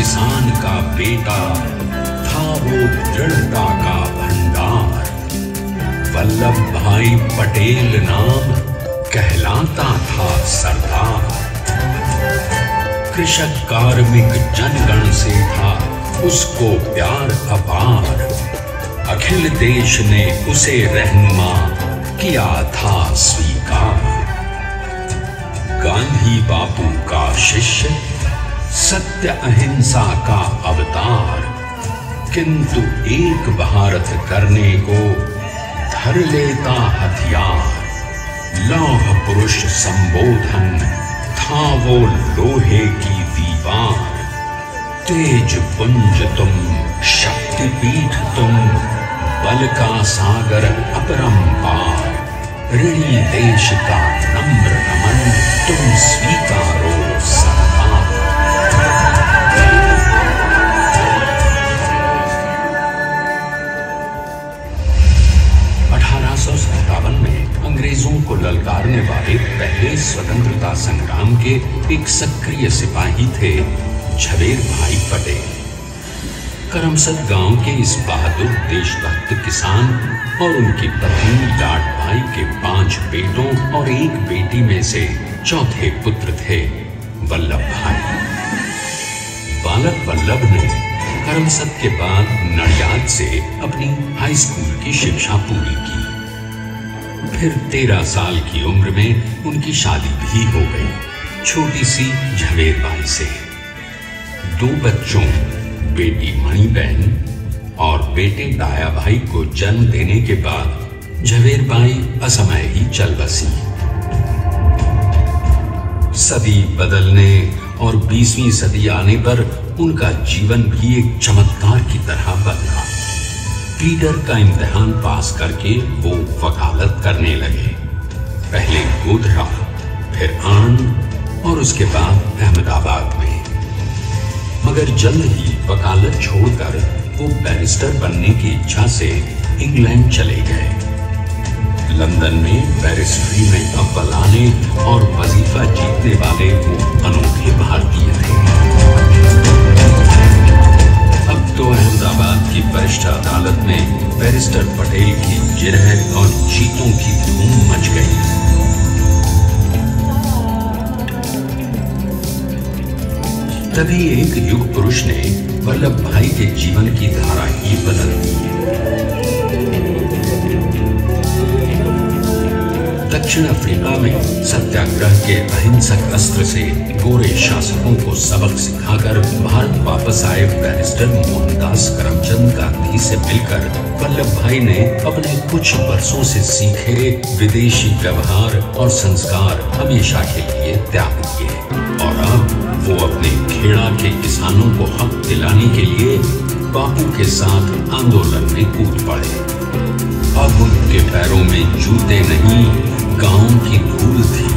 किसान का बेटा था वो दृढ़ता का भंडार। वल्लभ भाई पटेल नाम कहलाता था सरदार। कृषक कार्मिक जनगण से था उसको प्यार अपार। अखिल देश ने उसे रहनुमा किया था स्वीकार। गांधी बापू का शिष्य, सत्य अहिंसा का अवतार, किंतु एक भारत करने को धर लेता हथियार। लौह पुरुष संबोधन था वो लोहे की दीवार। तेज पुंज तुम, शक्तिपीठ तुम, बल का सागर अपरंपार। ऋणी देश का नम्र नमन तुम स्वीकारो सरदार। 1857 में अंग्रेजों को ललकारने वाले पहले स्वतंत्रता संग्राम के एक सक्रिय सिपाही थे झवेर भाई पटेल। करमसद गांव के इस बहादुर देशभक्त किसान और उनकी पत्नी लाड भाई के 5 बेटों और 1 बेटी में से चौथे पुत्र थे वल्लभ भाई। बालक वल्लभ ने करमसद के बाद नडियाद से अपनी हाई स्कूल की शिक्षा पूरी की। फिर 13 साल की उम्र में उनकी शादी भी हो गई छोटी सी झवेर बाई से। 2 बच्चों, बेटी मणिबहन और बेटे दाया भाई को जन्म देने के बाद झवेर बाई असमय ही चल बसी। सदी बदलने और 20वीं सदी आने पर उनका जीवन भी एक चमत्कार की तरह बदला। पीटर का इम्तिहान पास करके वो वकालत करने लगे। पहले गोधरा, फिर आणंद और उसके बाद अहमदाबाद में। मगर जल्द ही वकालत छोड़कर वो बैरिस्टर बनने की इच्छा से इंग्लैंड चले गए। लंदन में बैरिस्ट्री में अव्वल आने और वजीफा जीतने वाले वो अनोखे भारतीय थे। अब तो अहमदाबाद की वरिष्ठ अदालत में बैरिस्टर पटेल की जिरह और जीतों की धूम मच गई। तभी एक युग पुरुष ने वल्लभ भाई के जीवन की धारा ही बदल दी। दक्षिण अफ्रीका में सत्याग्रह के अहिंसक अस्त्र से गोरे शासकों को सबक सिखाकर भारत वापस आए बैरिस्टर मोहनदास करमचंद गांधी से मिलकर वल्लभ भाई ने अपने कुछ वर्षों से सीखे विदेशी व्यवहार और संस्कार हमेशा के लिए त्याग दिए और अब वो अपने खेड़ा के किसानों को हक दिलाने के लिए बापू के साथ आंदोलन में कूद पड़े। अब उनके पैरों में जूते नहीं, गांव की धूल थी।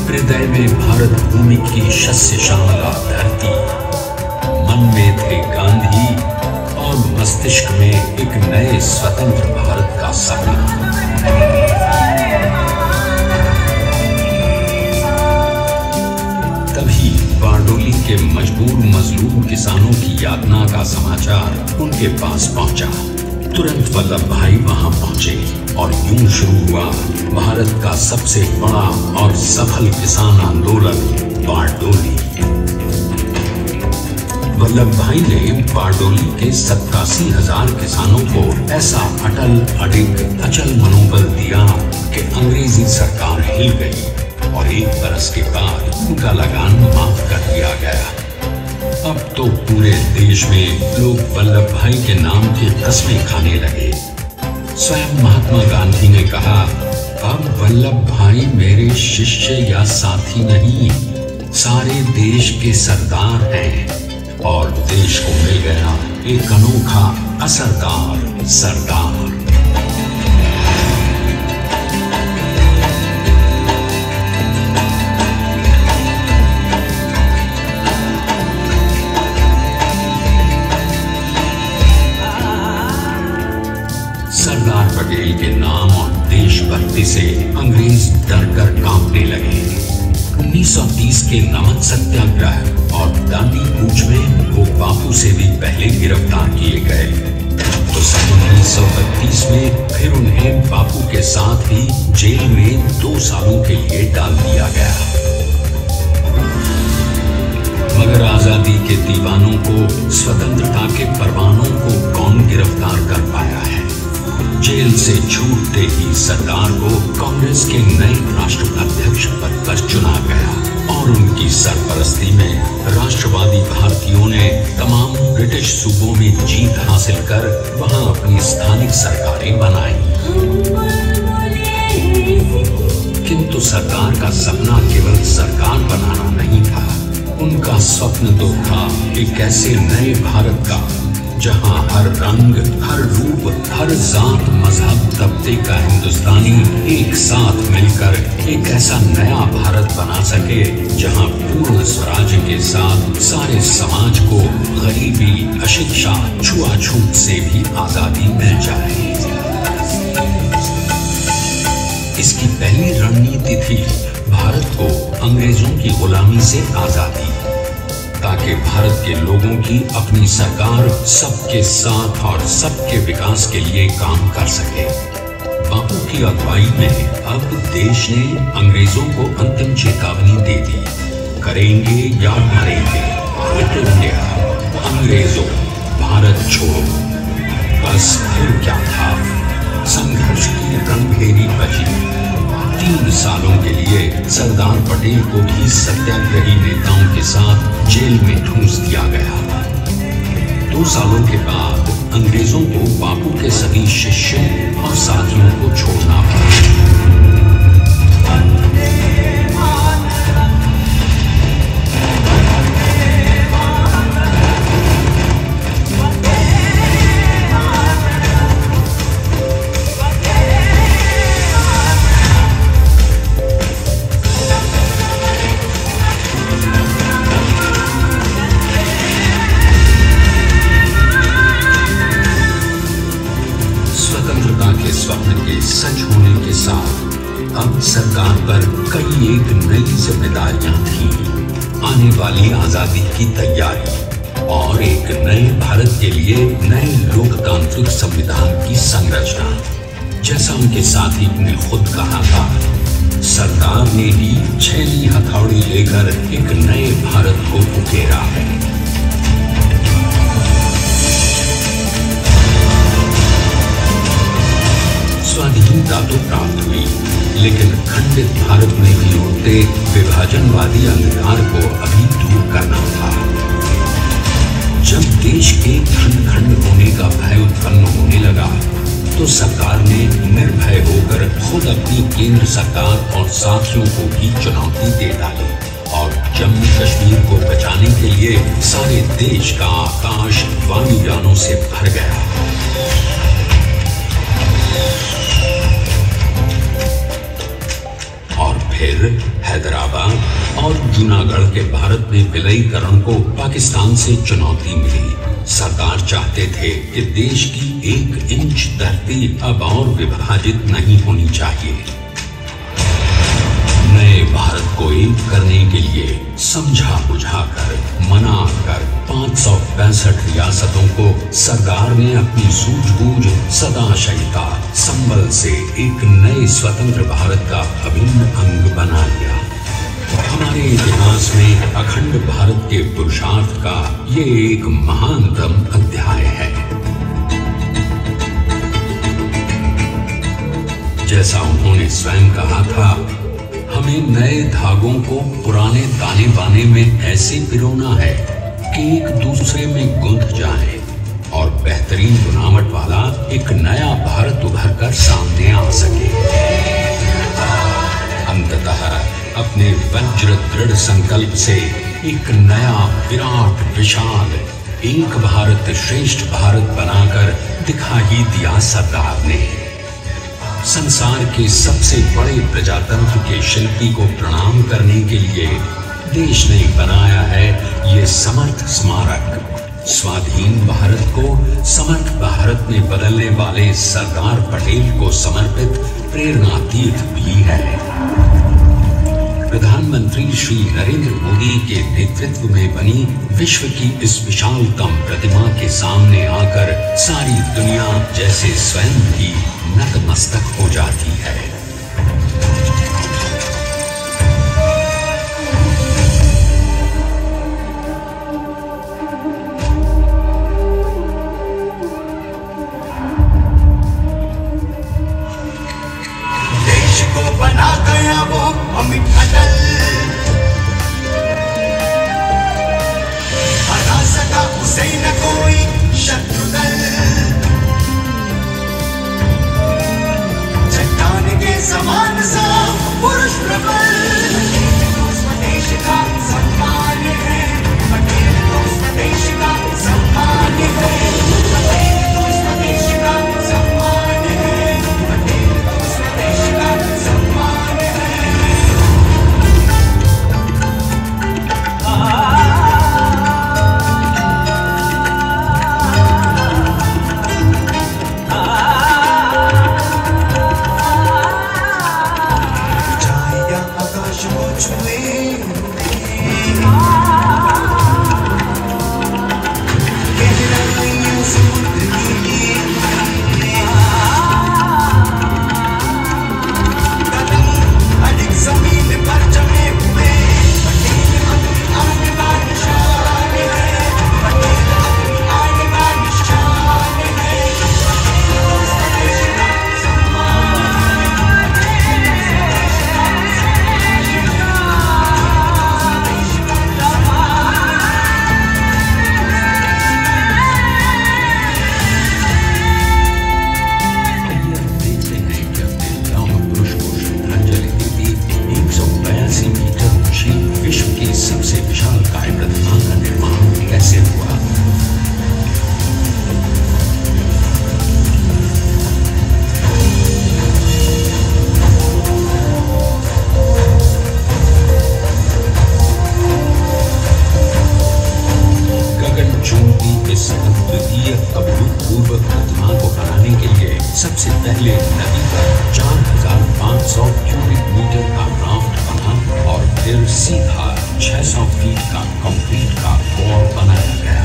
हृदय में भारत भूमि की शस्य श्यामला धरती। मन में थे गांधी और मस्तिष्क में एक नए स्वतंत्र भारत का सपना। तभी बारडोली के मजबूर मजलूम किसानों की यातना का समाचार उनके पास पहुंचा। तुरंत वल्लभ भाई वहां पहुंचे और यूं शुरू हुआ भारत का सबसे बड़ा और सफल किसान आंदोलन बारडोली। वल्लभ भाई ने बारडोली के 87,000 किसानों को ऐसा अटल अडिग अचल मनोबल दिया कि अंग्रेजी सरकार हिल गई और 1 बरस के बाद उनका लगान माफ कर दिया गया। अब तो पूरे देश में लोग वल्लभ भाई के नाम की कस्में खाने लगे। स्वयं महात्मा गांधी ने कहा, अब वल्लभ भाई मेरे शिष्य या साथी नहीं, सारे देश के सरदार हैं। और देश को मिल गया एक अनोखा असरदार सरदार। सरदार पटेल के नाम और देशभक्ति से अंग्रेज डर कर कांपने लगे। 1930 1930 के नमक सत्याग्रह और दांडी कूच में वो बापू से भी पहले गिरफ्तार किए गए। तो सन 1932 में फिर उन्हें बापू के साथ ही जेल में 2 सालों के लिए डाल दिया गया। मगर आजादी के दीवानों को, स्वतंत्रता के परवानों को कौन गिरफ्तार कर पाया है? जेल से छूटते ही सरदार को कांग्रेस के नए राष्ट्राध्यक्ष पद पर चुना गया और उनकी सरपरस्ती में राष्ट्रवादी भारतीयों ने तमाम ब्रिटिश सूबों में जीत हासिल कर वहां अपनी स्थानिक सरकारें बनाई। किंतु सरकार का सपना केवल सरकार बनाना नहीं था। उनका स्वप्न तो था एक ऐसे नए भारत का जहां हर रंग, हर रूप, हर जात, मजहब, तबके का हिंदुस्तानी एक साथ मिलकर एक ऐसा नया भारत बना सके जहां पूर्ण स्वराज के साथ सारे समाज को गरीबी, अशिक्षा, छुआछूत से भी आजादी मिल जाए। इसकी पहली रणनीति थी भारत को अंग्रेजों की गुलामी से आजादी, ताकि भारत के लोगों की अपनी सरकार सबके साथ और सबके विकास के लिए काम कर सके। बापू की अगुवाई में अब देश ने अंग्रेजों को अंतिम चेतावनी दे दी, करेंगे या मरेंगे, क्विट इंडिया, अंग्रेजों, भारत छोड़ो। बस फिर क्या था, संघर्ष की रणभेरी बजी। 3 सालों के लिए सरदार पटेल को भी सत्याग्रही नेताओं के साथ जेल में ठूंस दिया गया। 2 सालों के बाद अंग्रेजों को बापू के सभी शिष्यों और साथियों को छोड़ना पड़ा। स्वप्न के सच होने के साथ अब सरकार पर कई एक नई जिम्मेदारियां थी। आने वाली आजादी की तैयारी और एक नए भारत के लिए नए लोकतांत्रिक संविधान की संरचना। जैसा उनके साथी ने खुद कहा था, सरदार ने ही 6वीं हथौड़ी लेकर एक नए भारत को उकेरा है। स्वाधीनता तो प्राप्त हुई, लेकिन खंडित भारत में भी उठते विभाजनवादी अंधकार को अभी दूर करना था। जब देश के खंड खंड होने का भय उत्पन्न होने लगा, तो सरकार ने निर्भय होकर खुद अपनी केंद्र सरकार और साथियों को भी चुनौती दे डाली और जम्मू कश्मीर को बचाने के लिए सारे देश का आकाश वायुयानों से भर गया। फिर हैदराबाद और जूनागढ़ के भारत में विलयीकरण को पाकिस्तान से चुनौती मिली। सरदार चाहते थे कि देश की 1 इंच धरती अब और विभाजित नहीं होनी चाहिए। नए भारत को एक करने के लिए समझा बुझाकर, मना कर 565 रियासतों को सरदार ने अपनी सूझबूझ, सदाशयता, संबल से एक नए स्वतंत्र भारत का अभिन्न अंग बना लिया। हमारे इतिहास में अखंड भारत के पुरुषार्थ का ये एक महानतम अध्याय है। जैसा उन्होंने स्वयं कहा था, हमें नए धागों को पुराने ताने बाने में ऐसे पिरोना है कि एक दूसरे में गुंथ जाए और बेहतरीन बनावट वाला एक नया भारत उभर कर सामने आ सके। अंततः अपने वज्र दृढ़ संकल्प से एक नया विराट विशाल एक भारत श्रेष्ठ भारत बनाकर दिखा ही दिया सरदार ने। संसार के सबसे बड़े प्रजातंत्र के शिल्पी को प्रणाम करने के लिए देश ने बनाया है ये समर्थ स्मारक। स्वाधीन भारत को समर्थ भारत में बदलने वाले सरदार पटेल को समर्पित प्रेरणा तीर्थ भी है। प्रधानमंत्री श्री नरेंद्र मोदी के नेतृत्व में बनी विश्व की इस विशालतम प्रतिमा के सामने आकर सारी दुनिया जैसे स्वयं भी नतमस्तक हो जाती है। बना गया वो अमिट अटल, हरा सका उसे न कोई शत्रु दल। चट्टान के समान सा पुरुष प्रबल, स्वदेश का सम्मान है, पटेल तो स्वदेश का सम्मान है, पटेल तो स्वदेश का सम्मान है, पटेल तो स्वदेश का सम्मान है। जाएगा आकाश को छुए जमीन पर जमे हुए, पटेल अपनी आने का निशान है, पटेल अपनी आने का निशान है, पटेल तो स्वदेश का सम्मान है, पटेल स्वदेश का सम्मान है, स्वदेश का सम्मान। आइए अब देखते हैं कि अपने लौह पुरुष को श्रद्धांजलि देती 182 मीटर ऊंची विश्व की सबसे विशालकाय प्रतिमा का निर्माण कैसे हुआ। गगनचुंबी इस अद्वितीय अभूतपूर्व प्रतिमा को बनाने के लिए सबसे पहले नदी पर 4500 क्यूबिक मीटर का राफ्ट बना और फिर सीधा 600 फीट का कंक्रीट का वॉल बनाया गया।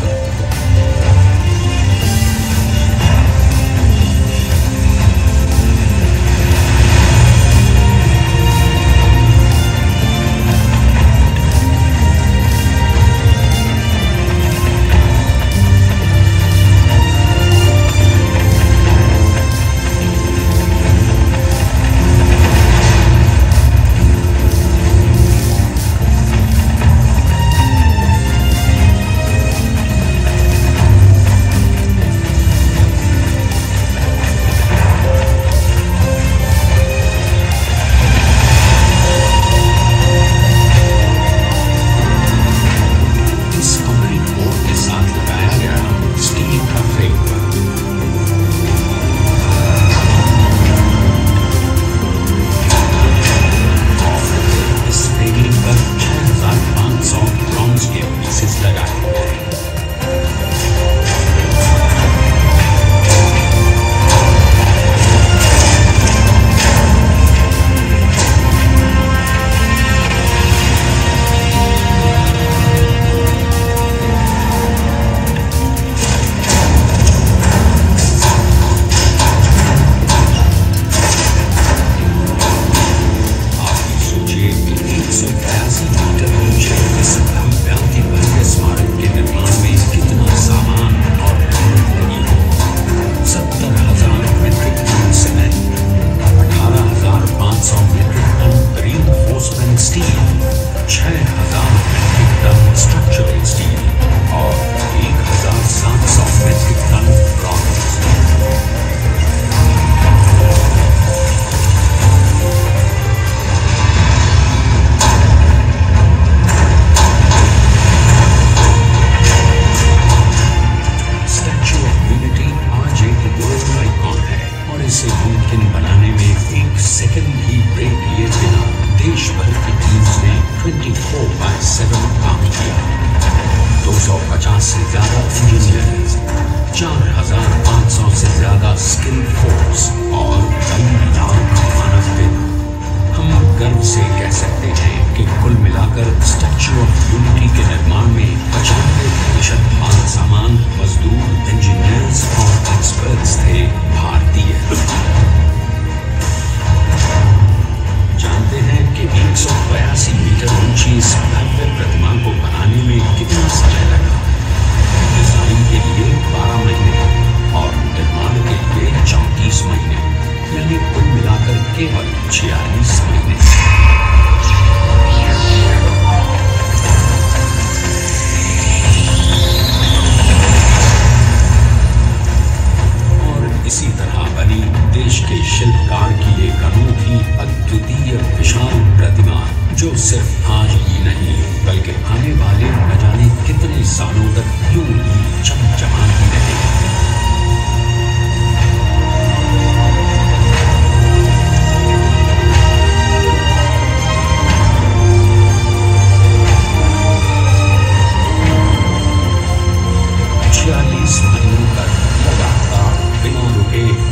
सालों तक यूं ही चमचमाती रहेगी।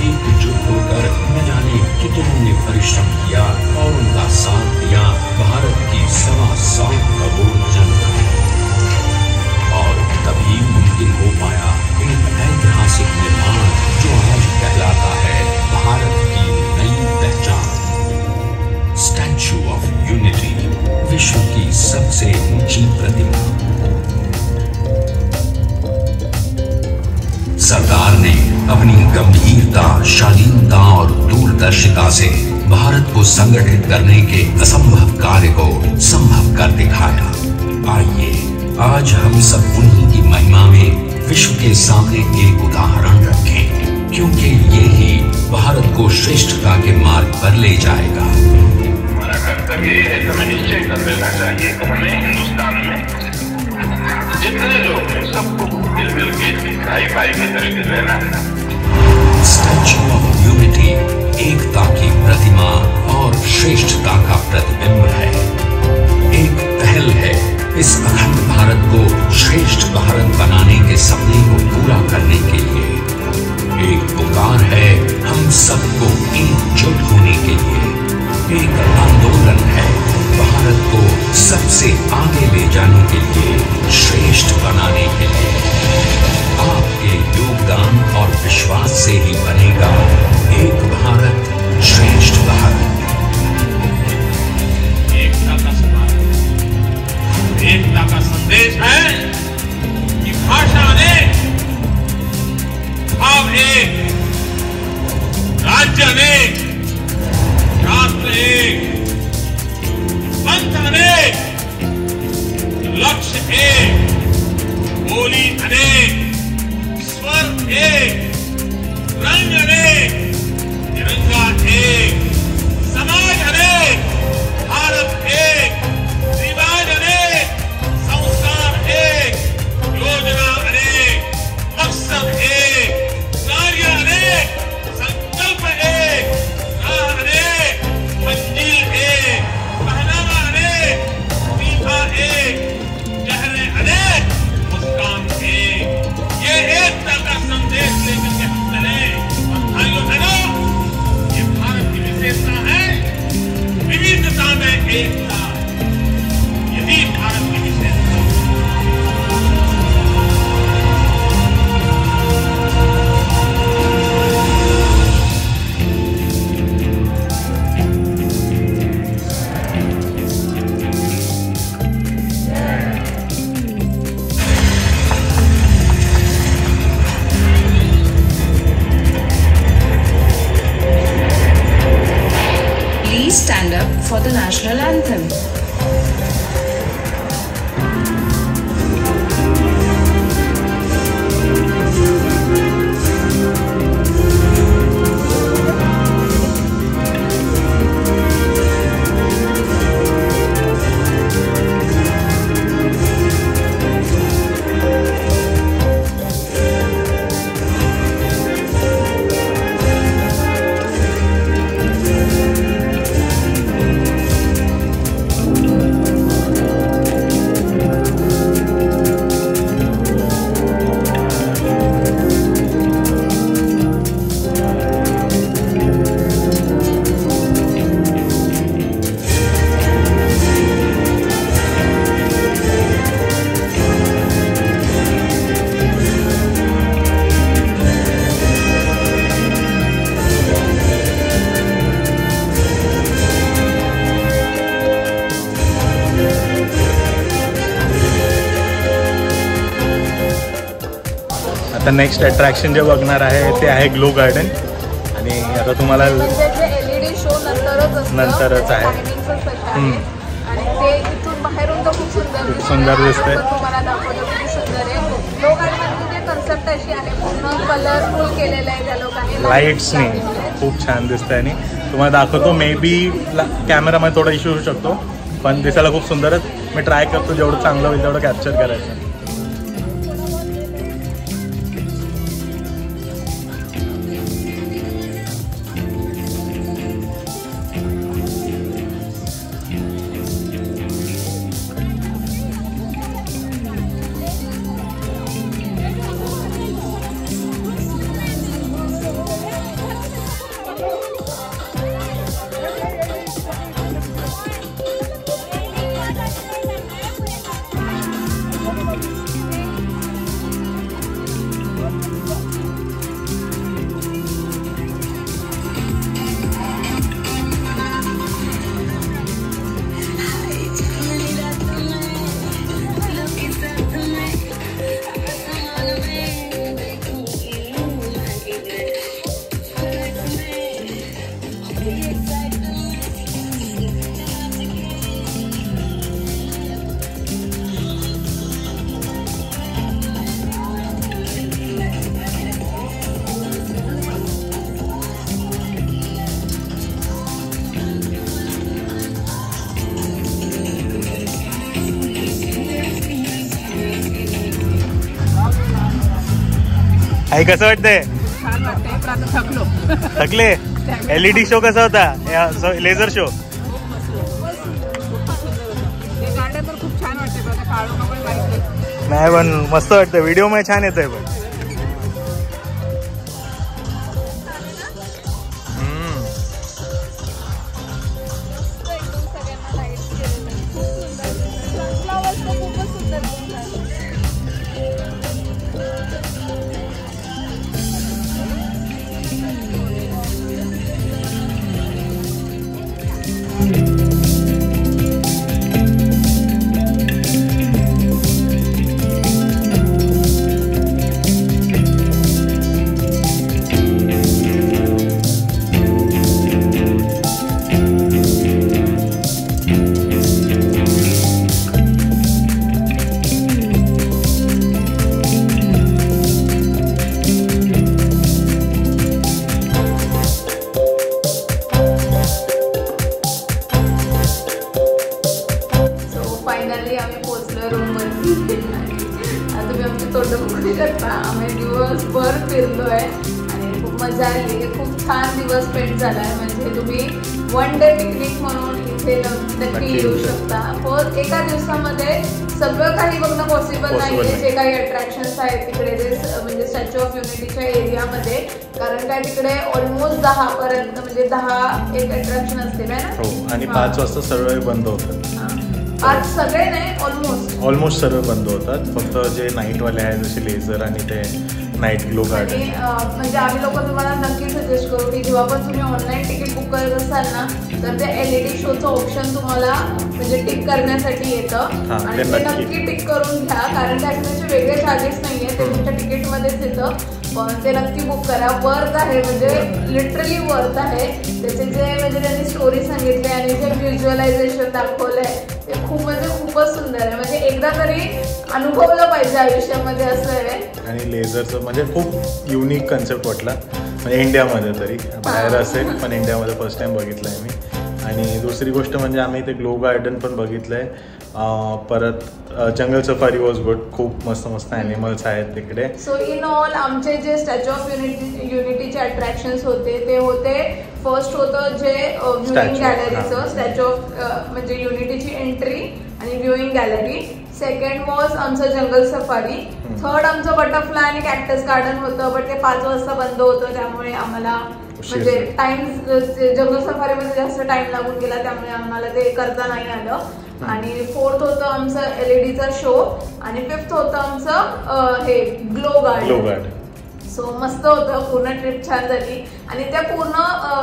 एकजुट होकर न जाने कितनों ने परिश्रम किया और उनका साथ दिया भारत की 125 करोड़ जनता। और तभी मुमकिन हो पाया एक ऐतिहासिक निर्माण जो आज कहलाता है भारत की नई पहचान। स्टैच्यू ऑफ यूनिटी, विश्व की सबसे ऊंची प्रतिमा। सरकार ने अपनी गंभीरता, शालीनता और दूरदर्शिता से भारत को संगठित करने के असंभव कार्य को संभव कर दिखाया। आइए आज हम सब उन्हीं की महिमा में विश्व के सामने एक उदाहरण रखें, क्योंकि ये ही भारत को श्रेष्ठता के मार्ग पर ले जाएगा। हमारा कर्तव्य ये है, हमें निश्चय कर लेना चाहिए कि हमें हिंदुस्तान में जितने लोग हैं सबको मिल के भाई भाई की तरह रहना है। स्टैच्यू ऑफ यूनिटी एकता की प्रतिमा और श्रेष्ठता का प्रतिबिंब है। एक पहल है इस अखंड भारत को श्रेष्ठ भारत बनाने के सपने को पूरा करने के लिए। एक पुकार है हम सबको एकजुट होने के लिए। एक आंदोलन है भारत को सबसे आगे ले जाने के लिए, श्रेष्ठ बनाने के लिए। आपके योगदान और विश्वास से ही बनेगा एक भारत श्रेष्ठ भारत। एकता का संदेश है कि भाषा अनेक, भाव एक, राज्य अनेक, राष्ट्र एक, पंथ अनेक, लक्ष्य एक, बोली अनेक, स्वर एक, रंग अनेक, तिरंगा एक, समाज अनेक, भारत एक, रिवाज अनेक, संस्कार एक, योजना अनेक, मकसद एक, कार्य अनेक, संकल्प एक, राह अनेक, मंजिल एक, पहनावा अनेक, सीमा एक, चेहरे अनेक, मुस्कान एक। ये एकता का संदेश लेकर के हम चले। और भाइयों बहनों, ये भारत की विशेषता है, विविधता में एकता। यही भारत की विशेषता। Please stand up for the national anthem. आता नेक्स्ट अट्रॅक्शन जे बघणार आहे ते आहे ग्लो गार्डन आणि आता तुम्हाला LED शो नंतरच आहे. आणि ते इथून बाहेरून तर खूप सुंदर दिसतंय. तुम्हाला दाखवलं किती सुंदर आहे. ग्लो गार्डनमध्ये कन्सेप्ट अशी आहे, पूर्ण कलरफुल केलेलं आहे त्या लोकांनी, लाईट्सनी खूप छान दिसतंय. आणि तुम्हाला दाखवतो, मे बी कॅमेरामध्ये थोडा इश्यू होऊ शकतो पण दिसायला खूप सुंदरच. मी ट्राय करतो जेवढं चांगलं होईल तेवढं कॅप्चर करायचं. आई कसं वाटतंय? छान वाटतंय पण आता थकलो. थकले? LED शो कसा होता? लेझर शो ते गार्डन तर खूप छान वाटते. आता काढून आपण माहिती नाही पण मस्त वाटतं. व्हिडिओ मध्ये छान येतंय पण. सगळ्यांना लाईट केलेलं खूप सुंदर. सनफ्लावर्स तर खूपच सुंदर दिसतात. फायनली आम्ही पोहोचलो रूममध्ये. आता तुम्ही आमची तोंड बघू शकता. आम्ही दिवसभर फिरलोय आणि खूप मजा आली. खूप छान दिवस स्पेंड झालाय. म्हणजे तुम्ही वन डे पिकनिक म्हणून इथे नक्की येऊ शकता. पण एका दिवसामध्ये सगळं काही बघणं पॉसिबल नाहीये. जे काही अट्रॅक्शन्स आहेत तिकडे जे म्हणजे स्टॅच्यू ऑफ युनिटीच्या एरियामध्ये, कारण काय तिकडे ऑलमोस्ट 10 पर्यंत म्हणजे 10 एक अट्रॅक्शन असतील ना. हो आणि 5 वाजता सर्व बंद होतात. आज सगळे नाही ऑलमोस्ट सर्व बंद होतात. फक्त जे नाईटवाले आहेत जसे लेझर आणि ते नाईट ग्लो गार्डन. म्हणजे आम्ही लोक तुम्हाला नक्की सजेस्ट करू की जेव्हा पण तुम्ही ऑनलाईन तिकीट बुक करत असाल ना तर ते LED शोचं ऑप्शन तुम्हाला म्हणजे टिक करण्यासाठी येतं आणि ते नक्की टिक करून घ्या. कारण त्याचे वेगळे चार्जेस नाहीये. ते तुमच्या तिकीटमध्येच येतं. पण ते नक्की बुक करा. वर्थ आहे म्हणजे लिटरली वर्थ आहे. त्याचे जे म्हणजे त्यांनी स्टोरी सांगितली आणि जे व्हिज्युअलायझेशन दाखवलंय ते खूप म्हणजे खूपच सुंदर आहे. म्हणजे एकदा तरी अनुभवलं पाहिजे आयुष्यामध्ये असं आहे. आणि लेझरचं म्हणजे खूप युनिक कन्सेप्ट वाटला. म्हणजे इंडियामध्ये तरी बाहेर असेल पण इंडियामध्ये फर्स्ट टाइम बघितलं आहे मी. आणि दुसरी गोष्ट म्हणजे आम्ही ते ग्लो गार्डन पण बघितलं आहे. परत जंगल सफारी वॉज गुड. खूप मस्त मस्त ॲनिमल्स आहेत तिकडे. सो इन ऑल आमचे जे स्टॅच्यू ऑफ युनिटीचे अट्रॅक्शन्स होते ते होते. फर्स्ट होतं जे व्ह्युइंग गॅलरीचं स्टॅच्यू ऑफ म्हणजे युनिटीची एंट्री आणि व्ह्युइंग गॅलरी. सेकंड वॉज आमचं जंगल सफारी. थर्ड आमचं बटरफ्लाय आणि कॅक्टस गार्डन होतं. बट ते 5 वाजता बंद होतं त्यामुळे आम्हाला म्हणजे टाइम जंगल सफारीमध्ये जास्त टाइम लागून गेला त्यामुळे आम्हाला ते करता नाही आलं. आणि फोर्थ होतं आमचं LEDचा शो आणि फिफ्थ होतं आमचं हे ग्लो गार्डन. सो मस्त होतं. पूर्ण ट्रिप छान झाली आणि त्या पूर्ण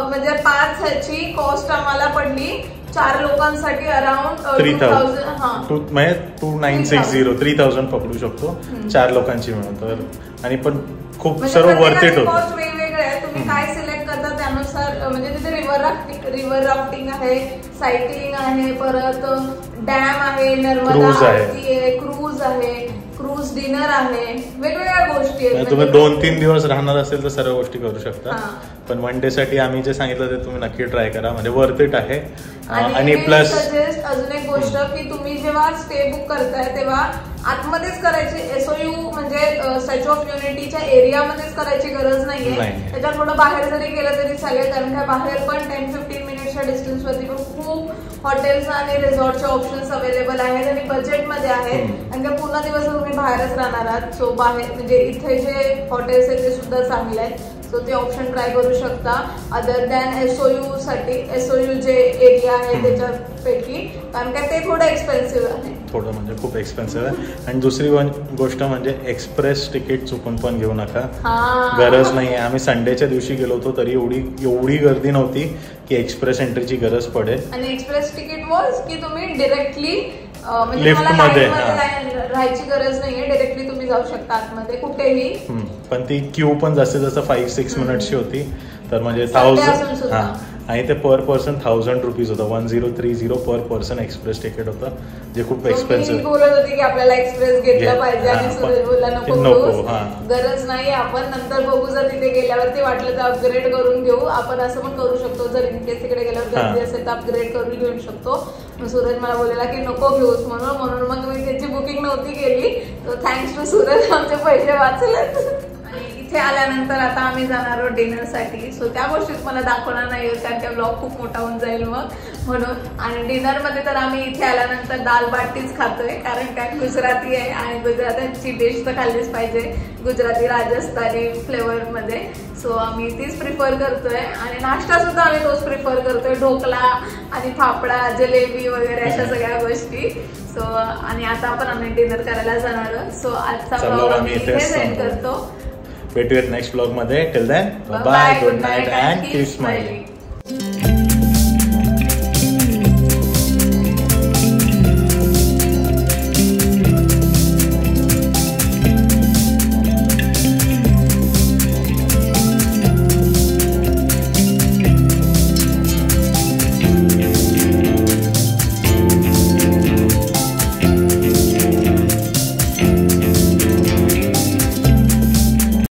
म्हणजे 5 ह्याची कॉस्ट आम्हाला पडली 4 लोकांसाठी अराउंड 3000 पकडू शकतो 4 लोकांची मिळून. तर आणि पण खूप सर्व वर्थ इट होतं. वेगवेगळे आहे. तुम्ही काय सिलेक्ट करता त्यानुसार म्हणजे तिथे रिव्हर राफ्टिंग आहे, सायकलिंग आहे, परत डॅम आहे, नर्मदा आरती आहे, क्रूज आहे, क्रूज डिनर आहे, वेगवेगळ्या गोष्टी आहेत. तुम्ही 2-3 दिवस राहणार असेल तर सर्व गोष्टी करू शकता. पण वन डे साठी आम्ही जे सांगितलं ते तुम्ही नक्की ट्राय करा. म्हणजे वर्थ इट आहे. आणि प्लस सजेस्ट अजून एक गोष्ट की तुम्ही जेव्हा स्टे बुक करताय तेव्हा आतमध्येच करायची. SOU म्हणजे स्टॅच्यू ऑफ युनिटीच्या एरियामध्येच करायची गरज नाहीये. त्याच्या थोडं बाहेर जरी केलं तरी चालेल. कारण त्या बाहेर पण 10-15 मिनिटच्या डिस्टन्स वरती पण खूप हॉटेल्स आणि रिसॉर्टचे ऑप्शन्स अवेलेबल आहेत आणि बजेटमध्ये आहेत. आणि पूर्ण दिवस तुम्ही बाहेरच राहणार आहात. सो बाहेर म्हणजे इथे जे हॉटेल्स आहेत ते सुद्धा चांगले आहेत. सो ते ऑप्शन ट्राय करू शकता. अदर दॅन SOU साठी SOU जे एरिया आहे त्याच्यापैकी, कारण काय ते थोडं एक्सपेन्सिव्ह आहे. थोडं म्हणजे खूप एक्सपेन्सिव्ह आहे. आणि दुसरी गोष्ट म्हणजे एक्सप्रेस तिकीट चुकून पण घेऊ नका. गरज नाही आहे. आम्ही संडेच्या दिवशी गेलो होतो तरी एवढी गर्दी नव्हती की एक्सप्रेस एंट्रीची गरज पडेल. आणि एक्सप्रेस तिकीट वॉज की तुम्ही डिरेक्टली म्हणजे लिफ्टमध्ये राहायची गरज नाहीये. डिरेक्टली तुम्ही जाऊ शकता आतमध्ये कुठेही. पण ती क्यू पण जास्तीत जास्त 5-6 मिनिट्सची होती. तर म्हणजे 1000 आणि ते पर पर्सन 1000 रुपीज होतं. 1030 पर पर्सन एक्सप्रेस तिकीट होतं जे खूप एक्सपेन्सिव्ह. बोलत होती की आपल्याला एक्सप्रेस घेतलं पाहिजे आणि सुरेश बोलला नको गरज नाही. आपण नंतर बघू जर तिथे गेल्यावरती वाटलं तर अपग्रेड करून घेऊ. आपण असं पण करू शकतो. जर इनकेस तिकडे गेल्यावर गर्दी असेल तर अपग्रेड करून घेऊ शकतो. मग सूरज मला बोलला की नको घेऊस म्हणून मग मी त्याची बुकिंग नव्हती केली. तर थँक्स टू सूरज आमचे पैसे वाचले. आणि इथे आल्यानंतर आता आम्ही जाणार आहोत डिनरसाठी. सो त्या गोष्टीत मला दाखवणार नाही कारण त्या ब्लॉग खूप मोठा होऊन जाईल मग म्हणून. आणि डिनरमध्ये तर आम्ही इथे आल्यानंतर दाल बाटीच खातोय कारण काय गुजराती आहे आणि गुजरात्यांची डिश तर खाल्लीच पाहिजे, गुजराती राजस्थानी फ्लेवरमध्ये. सो आम्ही तीच प्रिफर करतोय आणि नाश्ता सुद्धा आम्ही तोच प्रिफर करतोय, ढोकला आणि फाफडा, जलेबी वगैरे अशा सगळ्या गोष्टी. सो आणि आता पण आम्ही डिनर करायला जाणार आहोत. सो आजचा ब्लॉग आम्ही इथे सेंड करतो. भेटूयात नेक्स्ट ब्लॉग मध्ये. Till then bye, good night and keep smiling.